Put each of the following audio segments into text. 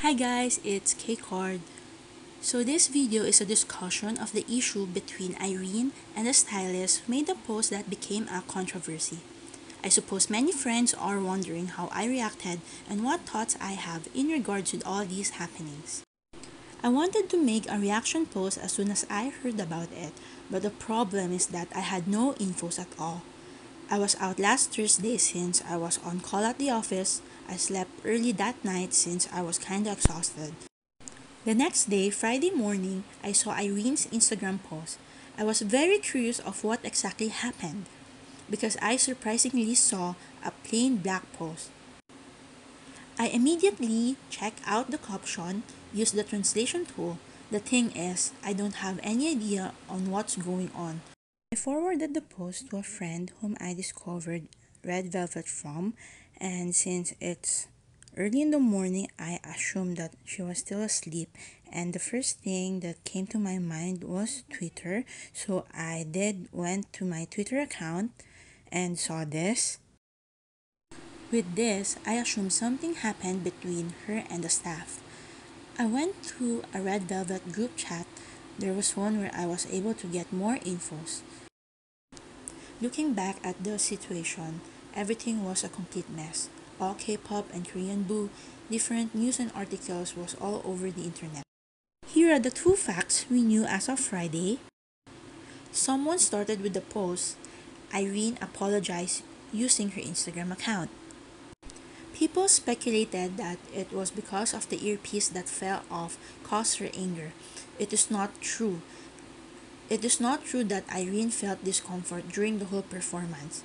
Hi guys, it's K-Card. So this video is a discussion of the issue between Irene and the stylist who made a post that became a controversy. I suppose many friends are wondering how I reacted and what thoughts I have in regards with all these happenings. I wanted to make a reaction post as soon as I heard about it, but the problem is that I had no infos at all. I was out last Thursday since I was on call at the office. I slept early that night since I was kinda exhausted. The next day, Friday morning, I saw Irene's Instagram post. I was very curious of what exactly happened because I surprisingly saw a plain black post. I immediately checked out the caption, used the translation tool. The thing is, I don't have any idea on what's going on. I forwarded the post to a friend whom I discovered Red Velvet from, and since it's early in the morning, I assumed that she was still asleep, and the first thing that came to my mind was Twitter, so I went to my Twitter account and saw this. With this, I assumed something happened between her and the staff. I went to a Red Velvet group chat. There was one where I was able to get more infos. Looking back at the situation, everything was a complete mess. All K-pop and Korean boo, different news and articles was all over the internet. Here are the two facts we knew as of Friday. Someone started with the post, Irene apologized using her Instagram account. People speculated that it was because of the earpiece that fell off caused her anger. It is not true. It is not true that Irene felt discomfort during the whole performance.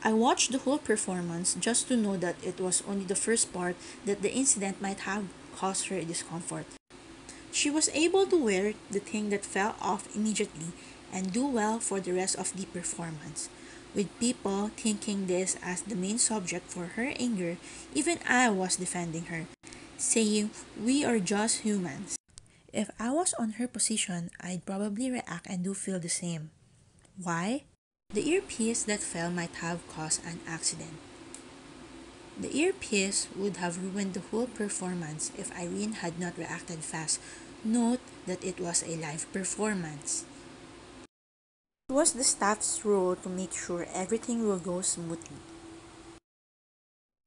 I watched the whole performance just to know that it was only the first part that the incident might have caused her discomfort. She was able to wear the thing that fell off immediately and do well for the rest of the performance. With people thinking this as the main subject for her anger, even I was defending her, saying we are just humans. If I was on her position, I'd probably react and do feel the same. Why? The earpiece that fell might have caused an accident. The earpiece would have ruined the whole performance if Irene had not reacted fast. Note that it was a live performance. It was the staff's role to make sure everything will go smoothly.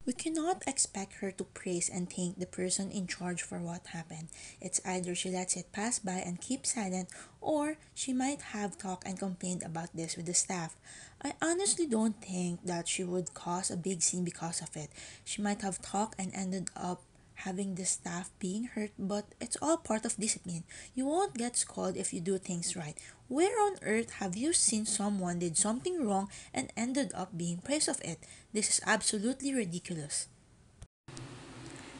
We cannot expect her to praise and thank the person in charge for what happened. It's either she lets it pass by and keeps silent, or she might have talked and complained about this with the staff. I honestly don't think that she would cause a big scene because of it. She might have talked and ended up having the staff being hurt, but it's all part of discipline. You won't get scolded if you do things right. Where on earth have you seen someone did something wrong and ended up being praised of it? This is absolutely ridiculous.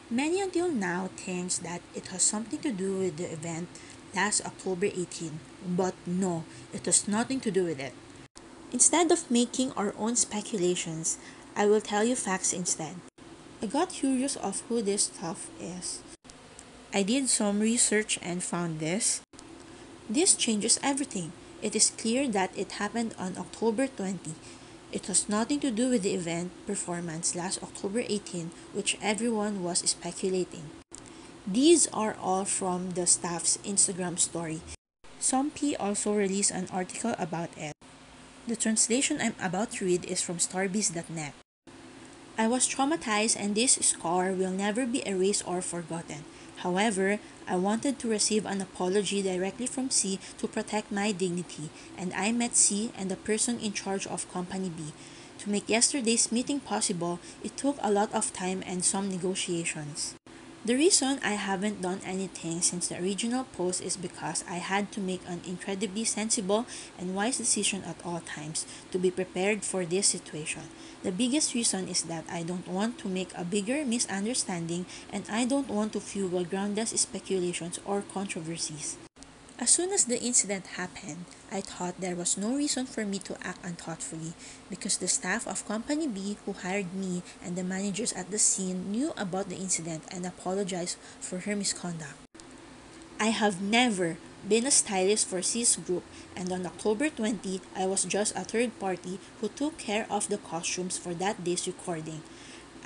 Many until now thinks that it has something to do with the event last October 18, but no, it has nothing to do with it. Instead of making our own speculations, I will tell you facts instead. I got curious of who this stuff is. I did some research and found this. This changes everything. It is clear that it happened on October 20. It has nothing to do with the event performance last October 18, which everyone was speculating. These are all from the staff's Instagram story. Some P also released an article about it. The translation I'm about to read is from starbiz.net. I was traumatized and this scar will never be erased or forgotten. However, I wanted to receive an apology directly from C to protect my dignity, and I met C and the person in charge of Company B. To make yesterday's meeting possible, it took a lot of time and some negotiations. The reason I haven't done anything since the original post is because I had to make an incredibly sensible and wise decision at all times to be prepared for this situation. The biggest reason is that I don't want to make a bigger misunderstanding and I don't want to fuel groundless speculations or controversies. As soon as the incident happened, I thought there was no reason for me to act unthoughtfully because the staff of Company B who hired me and the managers at the scene knew about the incident and apologized for her misconduct. I have never been a stylist for C's group, and on October 20, I was just a third party who took care of the costumes for that day's recording.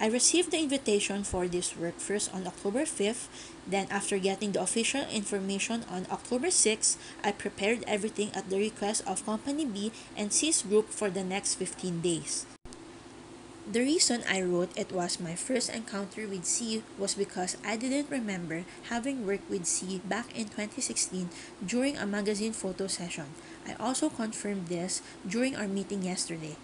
I received the invitation for this work first on October 5th, then after getting the official information on October 6th, I prepared everything at the request of Company B and C's group for the next 15 days. The reason I wrote it was my first encounter with C was because I didn't remember having worked with C back in 2016 during a magazine photo session. I also confirmed this during our meeting yesterday.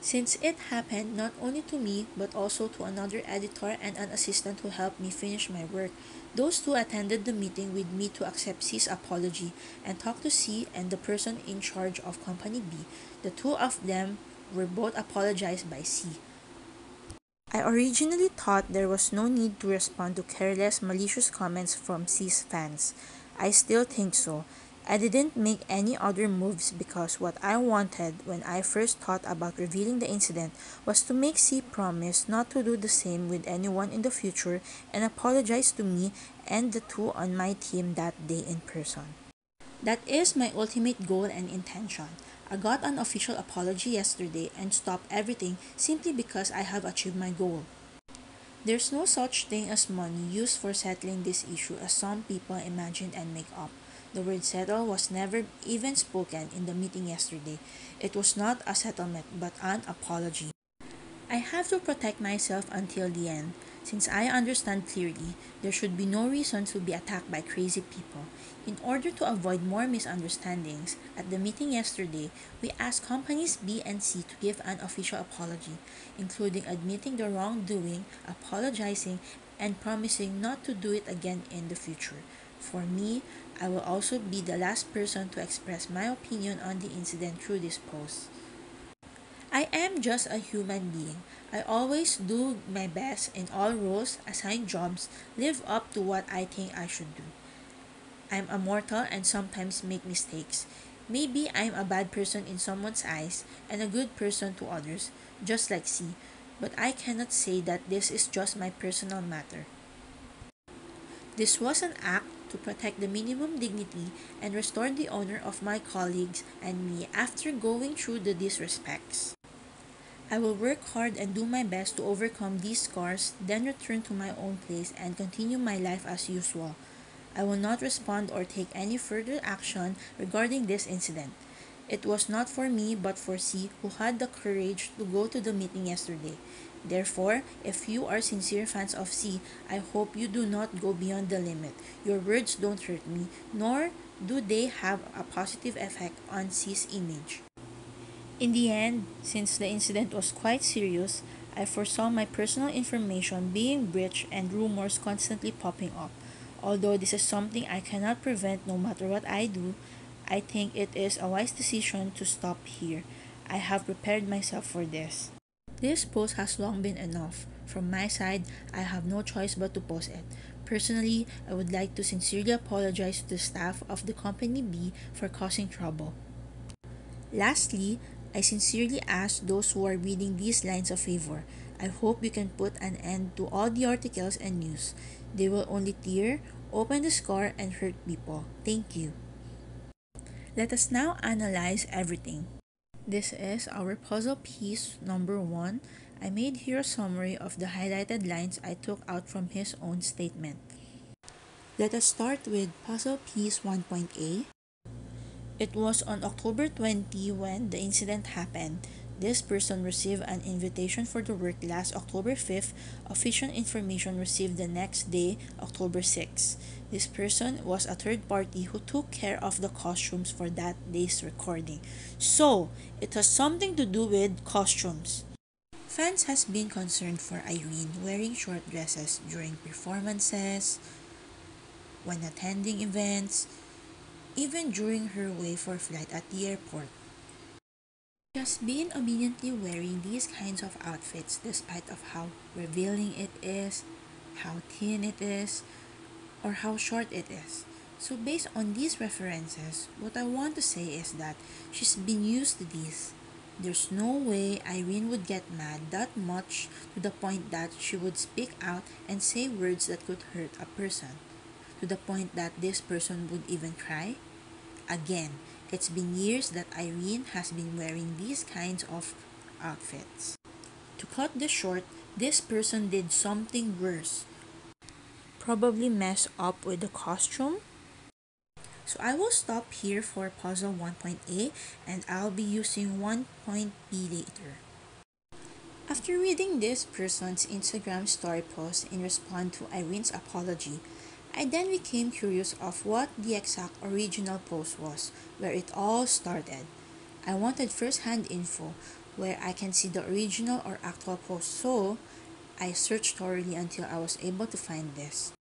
Since it happened not only to me but also to another editor and an assistant who helped me finish my work, those two attended the meeting with me to accept C's apology and talk to C and the person in charge of Company B. The two of them were both apologized by C. I originally thought there was no need to respond to careless, malicious comments from C's fans. I still think so. I didn't make any other moves because what I wanted when I first thought about revealing the incident was to make C promise not to do the same with anyone in the future and apologize to me and the two on my team that day in person. That is my ultimate goal and intention. I got an official apology yesterday and stopped everything simply because I have achieved my goal. There's no such thing as money used for settling this issue as some people imagine and make up. The word settle was never even spoken in the meeting yesterday. It was not a settlement but an apology. I have to protect myself until the end. Since I understand clearly, there should be no reason to be attacked by crazy people. In order to avoid more misunderstandings, at the meeting yesterday, we asked companies B and C to give an official apology, including admitting the wrongdoing, apologizing, and promising not to do it again in the future. For me, I will also be the last person to express my opinion on the incident through this post. I am just a human being. I always do my best in all roles, assigned jobs, live up to what I think I should do. I'm a mortal and sometimes make mistakes. Maybe I'm a bad person in someone's eyes and a good person to others, just like C. But I cannot say that this is just my personal matter. This was an act to protect the minimum dignity and restore the honor of my colleagues and me after going through the disrespects. I will work hard and do my best to overcome these scars, then return to my own place and continue my life as usual. I will not respond or take any further action regarding this incident. It was not for me but for C who had the courage to go to the meeting yesterday. Therefore, if you are sincere fans of C, I hope you do not go beyond the limit. Your words don't hurt me, nor do they have a positive effect on C's image. In the end, since the incident was quite serious, I foresaw my personal information being breached and rumors constantly popping up. Although this is something I cannot prevent no matter what I do, I think it is a wise decision to stop here. I have prepared myself for this. This post has long been enough. From my side, I have no choice but to post it. Personally, I would like to sincerely apologize to the staff of the Company B for causing trouble. Lastly, I sincerely ask those who are reading these lines a favor. I hope you can put an end to all the articles and news. They will only tear, open the scar, and hurt people. Thank you. Let us now analyze everything. This is our puzzle piece number 1. I made here a summary of the highlighted lines I took out from his own statement. Let us start with puzzle piece 1.A. It was on October 20 when the incident happened. This person received an invitation for the work last October 5th. Official information received the next day, October 6th. This person was a third party who took care of the costumes for that day's recording. So, it has something to do with costumes. Fans has been concerned for Irene wearing short dresses during performances, when attending events, even during her way for flight at the airport. She has been obediently wearing these kinds of outfits despite of how revealing it is, how thin it is, or how short it is. So based on these references, what I want to say is that she's been used to this. There's no way Irene would get mad that much to the point that she would speak out and say words that could hurt a person, to the point that this person would even cry. Again, it's been years that Irene has been wearing these kinds of outfits. To cut this short, This person did something worse. Probably mess up with the costume. So I will stop here for puzzle 1.A and I'll be using 1.B later. After reading this person's Instagram story post in response to Irene's apology, I then became curious of what the exact original post was, where it all started. I wanted first-hand info, where I can see the original or actual post, so I searched thoroughly until I was able to find this.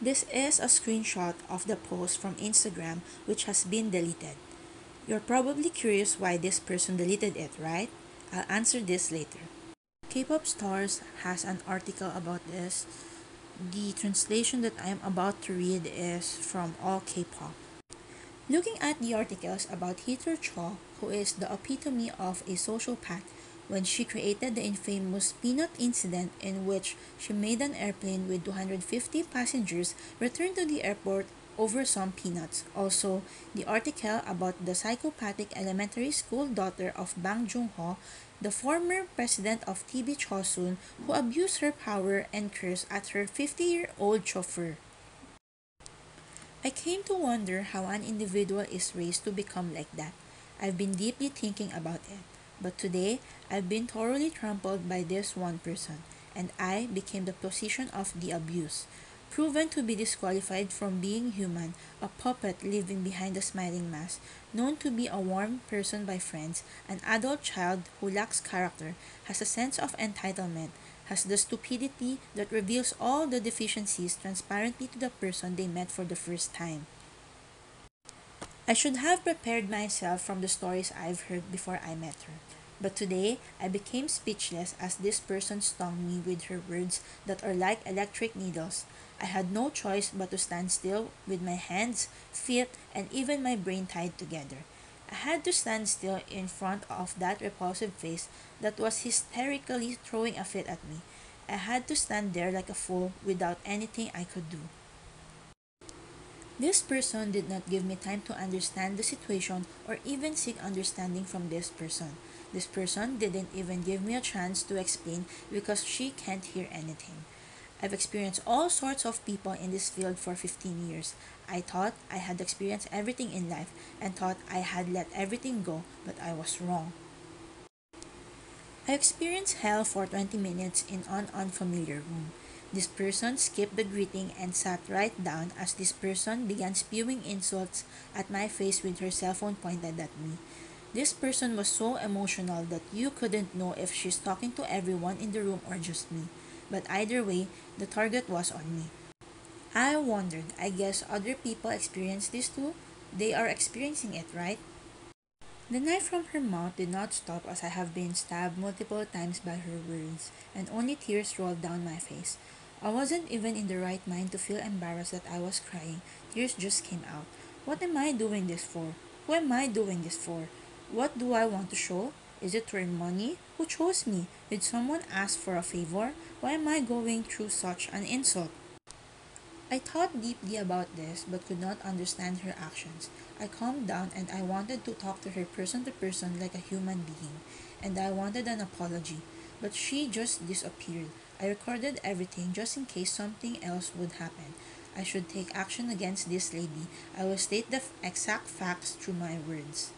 This is a screenshot of the post from Instagram which has been deleted. You're probably curious why this person deleted it, right? I'll answer this later. K-pop Stars has an article about this. The translation that I am about to read is from All K-pop. Looking at the articles about Heather Cho, who is the epitome of a sociopath, when she created the infamous peanut incident in which she made an airplane with 250 passengers return to the airport over some peanuts. Also, the article about the psychopathic elementary school daughter of Bang Joon-ho, the former president of TB Chosun, who abused her power and cursed at her 50-year-old chauffeur. I came to wonder how an individual is raised to become like that. I've been deeply thinking about it. But today, I've been thoroughly trampled by this one person, and I became the position of the abuse. Proven to be disqualified from being human, a puppet living behind a smiling mask, known to be a warm person by friends, an adult child who lacks character, has a sense of entitlement, has the stupidity that reveals all the deficiencies transparently to the person they met for the first time. I should have prepared myself from the stories I've heard before I met her. But today, I became speechless as this person stung me with her words that are like electric needles. I had no choice but to stand still with my hands, feet, and even my brain tied together. I had to stand still in front of that repulsive face that was hysterically throwing a fit at me. I had to stand there like a fool without anything I could do. This person did not give me time to understand the situation or even seek understanding from this person. This person didn't even give me a chance to explain because she can't hear anything. I've experienced all sorts of people in this field for 15 years. I thought I had experienced everything in life and thought I had let everything go, but I was wrong. I experienced hell for 20 minutes in an unfamiliar room. This person skipped the greeting and sat right down as this person began spewing insults at my face with her cell phone pointed at me. This person was so emotional that you couldn't know if she's talking to everyone in the room or just me. But either way, the target was on me. I wondered, I guess other people experience this too? They are experiencing it, right? The knife from her mouth did not stop as I have been stabbed multiple times by her words, and only tears rolled down my face. I wasn't even in the right mind to feel embarrassed that I was crying. Tears just came out. What am I doing this for? Who am I doing this for? What do I want to show? Is it to earn money? Who chose me? Did someone ask for a favor? Why am I going through such an insult? I thought deeply about this but could not understand her actions. I calmed down and I wanted to talk to her person to person like a human being, and I wanted an apology, but she just disappeared. I recorded everything just in case something else would happen. I should take action against this lady. I will state the exact facts through my words.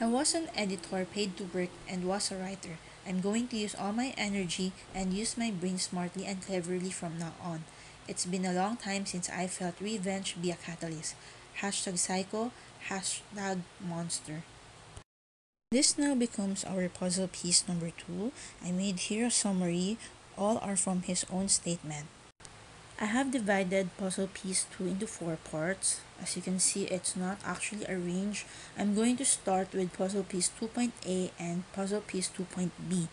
I was an editor paid to work and was a writer. I'm going to use all my energy and use my brain smartly and cleverly from now on. It's been a long time since I felt revenge be a catalyst. Hashtag psycho, hashtag monster. This now becomes our puzzle piece number 2. I made here a summary. All are from his own statement. I have divided puzzle piece 2 into 4 parts. As you can see, it's not actually arranged. I'm going to start with puzzle piece 2.A and puzzle piece 2.B.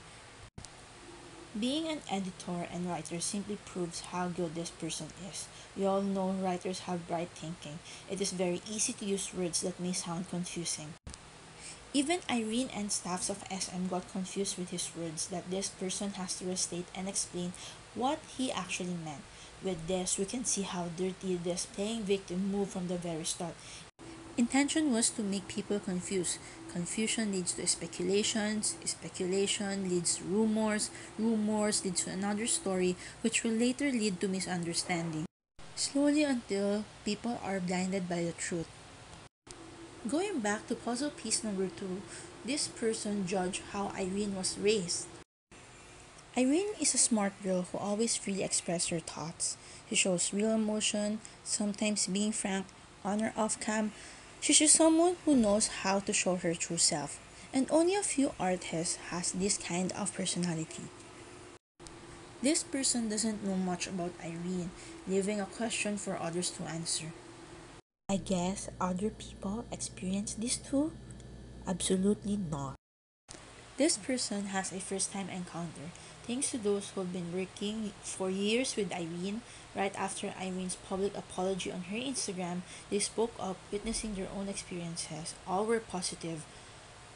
Being an editor and writer simply proves how good this person is. We all know writers have bright thinking. It is very easy to use words that may sound confusing. Even Irene and staffs of SM got confused with his words that this person has to restate and explain what he actually meant. With this, we can see how dirty this playing victim moved from the very start. Intention was to make people confused. Confusion leads to speculations, speculation leads to rumors, rumors leads to another story, which will later lead to misunderstanding. Slowly until people are blinded by the truth. Going back to puzzle piece number 2, this person judged how Irene was raised. Irene is a smart girl who always freely expresses her thoughts. She shows real emotion, sometimes being frank, on or off cam. She's just someone who knows how to show her true self. And only a few artists has this kind of personality. This person doesn't know much about Irene, leaving a question for others to answer. I guess other people experience this too? Absolutely not. This person has a first time encounter. Thanks to those who have been working for years with Irene, right after Irene's public apology on her Instagram, they spoke up, witnessing their own experiences. All were positive.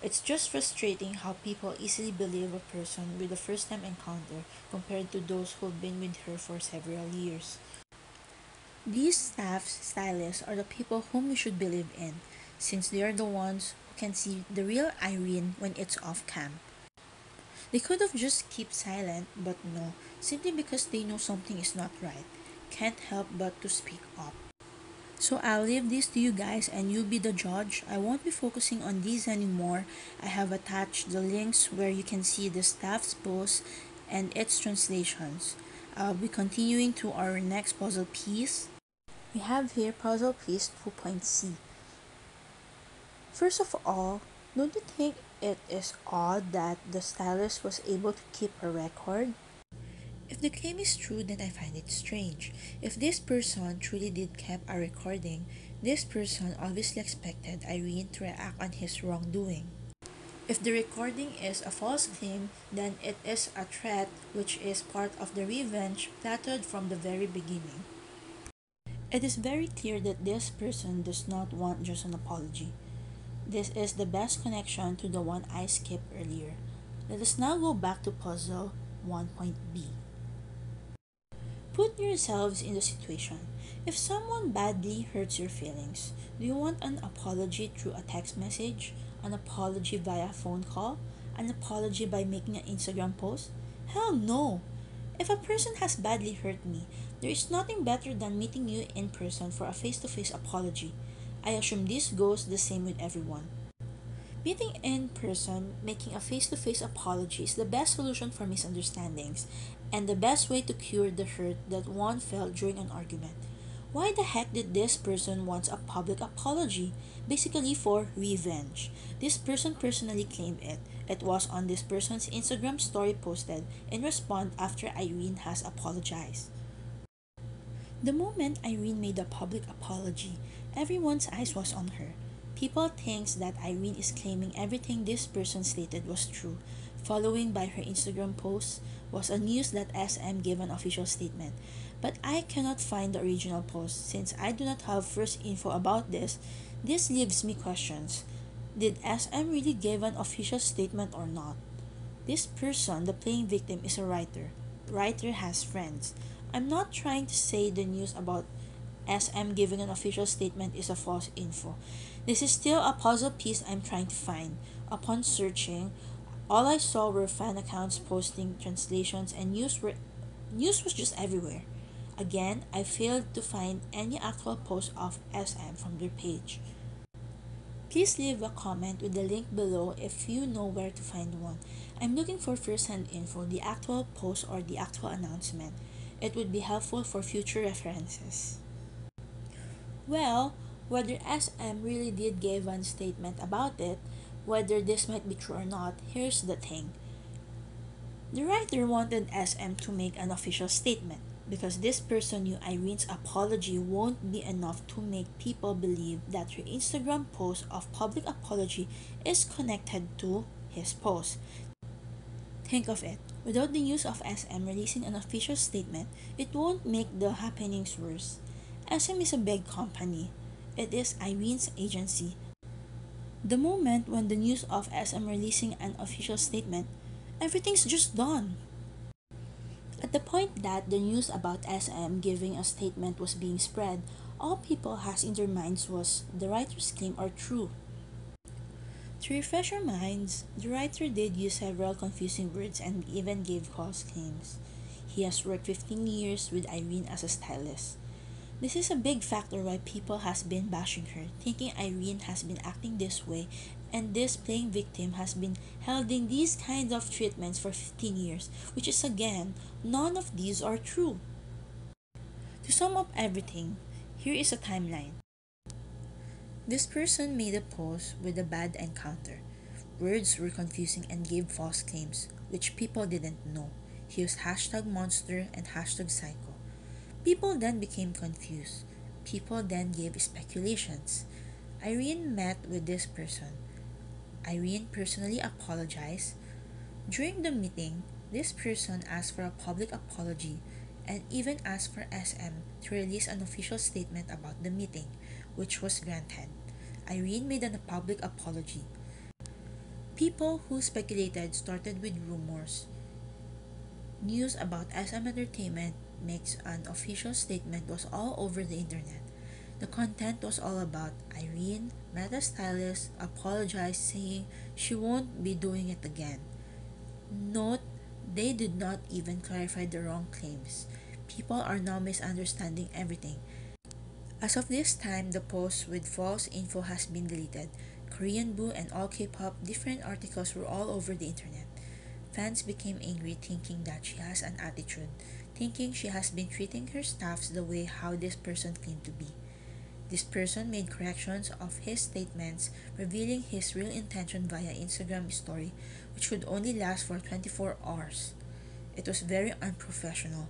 It's just frustrating how people easily believe a person with a first time encounter compared to those who have been with her for several years. These staffs, stylists, are the people whom we should believe in, since they are the ones who can see the real Irene when it's off cam. They could have just kept silent, but no, simply because they know something is not right. Can't help but to speak up. So I'll leave this to you guys and you be the judge. I won't be focusing on these anymore. I have attached the links where you can see the staff's posts and its translations. I'll be continuing to our next puzzle piece. We have here puzzle piece 2.c. First of all, don't you think it is odd that the stylist was able to keep a record? If the claim is true, then I find it strange. If this person truly did keep a recording, this person obviously expected Irene to react on his wrongdoing. If the recording is a false claim, then it is a threat which is part of the revenge plotted from the very beginning. It is very clear that this person does not want just an apology. This is the best connection to the one I skipped earlier. Let us now go back to puzzle 1.b. Put yourselves in the situation. If someone badly hurts your feelings, do you want an apology through a text message, an apology via phone call, an apology by making an Instagram post? Hell no! If a person has badly hurt me, there is nothing better than meeting you in person for a face-to-face apology. I assume this goes the same with everyone. Meeting in person, making a face-to-face apology is the best solution for misunderstandings and the best way to cure the hurt that one felt during an argument. Why the heck did this person want a public apology? Basically for revenge. This person personally claimed it. It was on this person's Instagram story posted in response after Irene has apologized. The moment Irene made a public apology, everyone's eyes was on her. People thinks that Irene is claiming everything this person stated was true. Following by her Instagram post was a news that SM gave an official statement. But I cannot find the original post since I do not have first info about this. This leaves me questions. Did SM really give an official statement or not? This person, the playing victim, is a writer. Writer has friends. I'm not trying to say the news about SM giving an official statement is a false info. This is still a puzzle piece I'm trying to find. Upon searching, all I saw were fan accounts posting translations and news was just everywhere. Again, I failed to find any actual post of SM from their page. Please leave a comment with the link below if you know where to find one. I'm looking for first-hand info, the actual post or the actual announcement. It would be helpful for future references. Well, whether SM really did give one statement about it, whether this might be true or not, here's the thing. The writer wanted SM to make an official statement because this person knew Irene's apology won't be enough to make people believe that her Instagram post of public apology is connected to his post. Think of it. Without the news of SM releasing an official statement, it won't make the happenings worse. SM is a big company. It is Irene's agency. The moment when the news of SM releasing an official statement, everything's just done. At the point that the news about SM giving a statement was being spread, all people has in their minds was the writer's claim are true. To refresh our minds, the writer did use several confusing words and even gave false claims. He has worked 15 years with Irene as a stylist. This is a big factor why people has been bashing her, thinking Irene has been acting this way and this playing victim has been holding these kinds of treatments for 15 years, which is again, none of these are true. To sum up everything, here is a timeline. This person made a post with a bad encounter. Words were confusing and gave false claims, which people didn't know. He used hashtag monster and hashtag psycho. People then became confused. People then gave speculations. Irene met with this person. Irene personally apologized. During the meeting, this person asked for a public apology and even asked for SM to release an official statement about the meeting, which was granted. Irene made a public apology. People who speculated started with rumors. News about SM Entertainment makes an official statement was all over the internet. The content was all about Irene, meta stylist, apologized saying she won't be doing it again. Note, they did not even clarify the wrong claims. People are now misunderstanding everything. As of this time, the post with false info has been deleted. Korean Boo and all K-pop different articles were all over the internet. Fans became angry thinking that she has an attitude, thinking she has been treating her staffs the way how this person claimed to be. This person made corrections of his statements, revealing his real intention via Instagram story, which would only last for 24 hours. It was very unprofessional.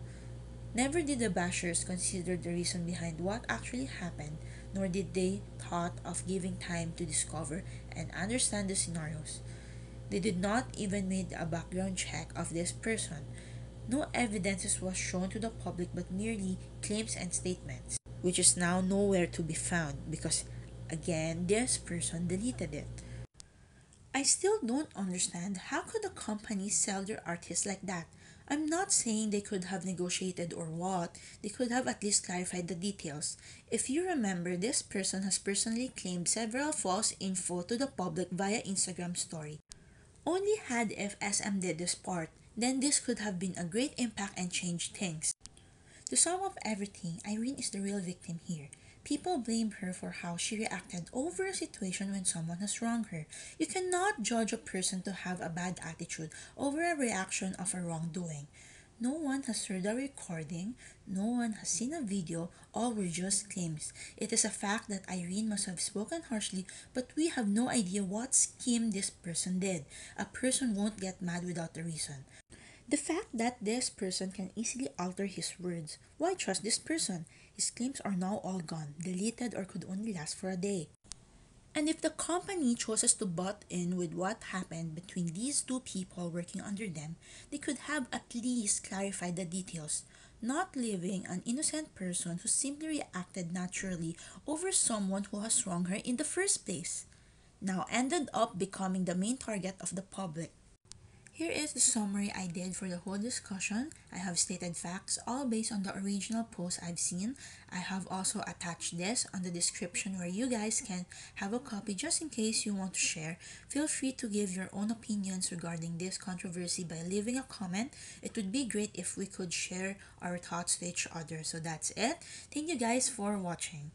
Never did the bashers consider the reason behind what actually happened, nor did they thought of giving time to discover and understand the scenarios. They did not even make a background check of this person. No evidences was shown to the public but merely claims and statements, which is now nowhere to be found because again this person deleted it. I still don't understand how could a company sell their artists like that. I'm not saying they could have negotiated or what, they could have at least clarified the details. If you remember, this person has personally claimed several false info to the public via Instagram story. Only had if SM did this part, then this could have been a great impact and changed things. To sum up everything, Irene is the real victim here. People blame her for how she reacted over a situation when someone has wronged her. You cannot judge a person to have a bad attitude over a reaction of a wrongdoing. No one has heard a recording, no one has seen a video, all were just claims. It is a fact that Irene must have spoken harshly, but we have no idea what scheme this person did. A person won't get mad without a reason. The fact that this person can easily alter his words. Why trust this person? His claims are now all gone, deleted, or could only last for a day. And if the company chooses to butt in with what happened between these two people working under them, they could have at least clarified the details, not leaving an innocent person who simply reacted naturally over someone who has wronged her in the first place, now ended up becoming the main target of the public. Here is the summary I did for the whole discussion. I have stated facts all based on the original post I've seen. I have also attached this on the description where you guys can have a copy just in case you want to share. Feel free to give your own opinions regarding this controversy by leaving a comment. It would be great if we could share our thoughts to each other. So that's it. Thank you guys for watching.